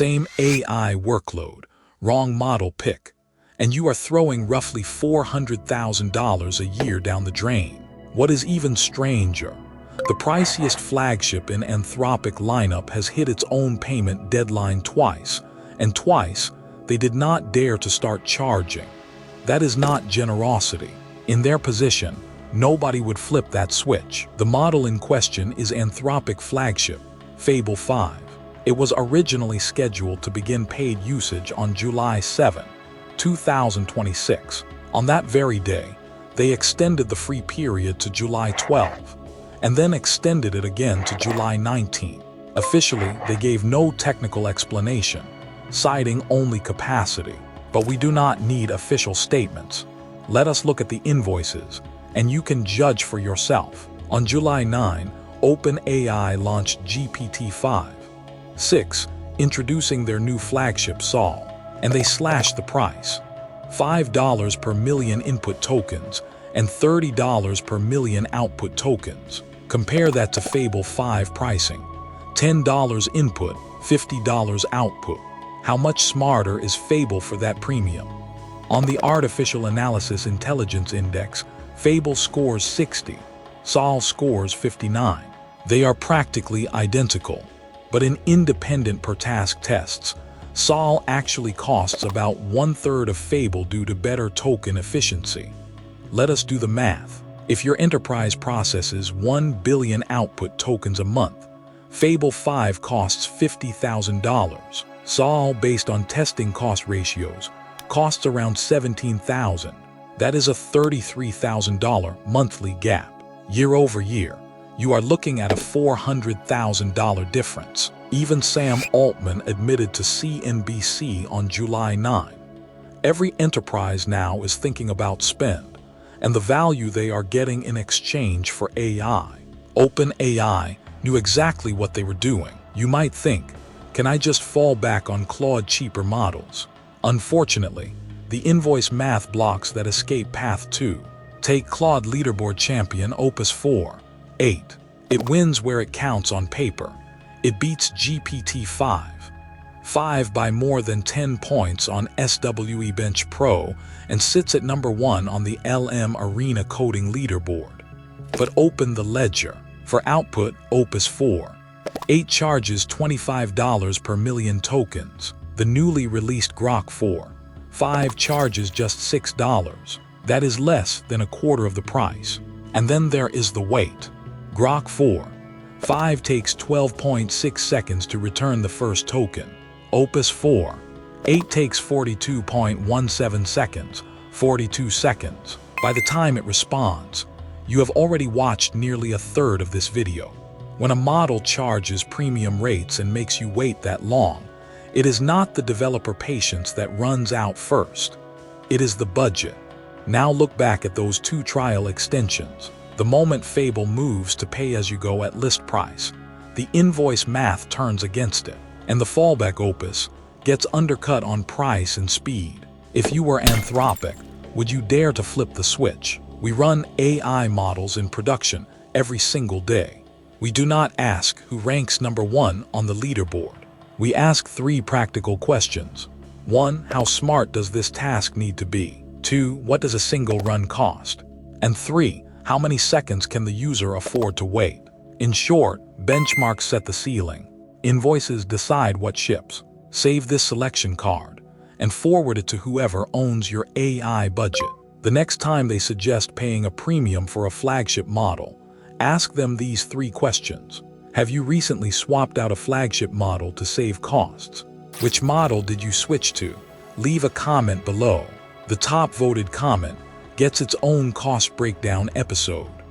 Same AI workload, wrong model pick, and you are throwing roughly $400,000 a year down the drain. What is even stranger, the priciest flagship in Anthropic lineup has hit its own payment deadline twice, and twice they did not dare to start charging. That is not generosity. In their position, nobody would flip that switch. The model in question is Anthropic Flagship, Fable 5. It was originally scheduled to begin paid usage on July 7, 2026. On that very day, they extended the free period to July 12, and then extended it again to July 19. Officially, they gave no technical explanation, citing only capacity. But we do not need official statements. Let us look at the invoices, and you can judge for yourself. On July 9, OpenAI launched GPT-5.6, introducing their new flagship Sol, and they slashed the price. $5 per million input tokens and $30 per million output tokens. Compare that to Fable 5 pricing. $10 input, $50 output. How much smarter is Fable for that premium? On the Artificial Analysis Intelligence Index, Fable scores 60, Sol scores 59. They are practically identical, but in independent per task tests, Sol actually costs about 1/3 of Fable due to better token efficiency. Let us do the math. If your enterprise processes 1 billion output tokens a month, Fable 5 costs $50,000. Sol, based on testing cost ratios, costs around $17,000. That is a $33,000 monthly gap. Year over year, you are looking at a $400,000 difference. Even Sam Altman admitted to CNBC on July 9. Every enterprise now is thinking about spend and the value they are getting in exchange for AI. OpenAI knew exactly what they were doing. You might think, can I just fall back on Claude cheaper models? Unfortunately, the invoice math blocks that escape path 2. Take Claude leaderboard champion Opus 4.8. It wins where it counts on paper. It beats GPT-5.6 by more than 10 points on SWE Bench Pro and sits at number 1 on the LM Arena coding leaderboard. But open the ledger. For output, Opus 4.8 charges $25 per million tokens. The newly released Grok 4.5 charges just $6. That is less than a quarter of the price. And then there is the wait. Grok 4.5 takes 12.6 seconds to return the first token. Opus 4.8 takes 42.17 seconds, 42 seconds. By the time it responds, you have already watched nearly a third of this video. When a model charges premium rates and makes you wait that long, it is not the developer patience that runs out first. It is the budget. Now look back at those 2 trial extensions. The moment Fable moves to pay-as-you-go at list price, the invoice math turns against it, and the fallback Opus gets undercut on price and speed. If you were Anthropic, would you dare to flip the switch? We run AI models in production every single day. We do not ask who ranks number 1 on the leaderboard. We ask 3 practical questions. 1. How smart does this task need to be? 2. What does a single run cost? And 3. How many seconds can the user afford to wait? In short, benchmarks set the ceiling. Invoices decide what ships. Save this selection card and forward it to whoever owns your AI budget. The next time they suggest paying a premium for a flagship model, ask them these 3 questions. Have you recently swapped out a flagship model to save costs? Which model did you switch to? Leave a comment below. The top voted comment gets its own cost breakdown episode.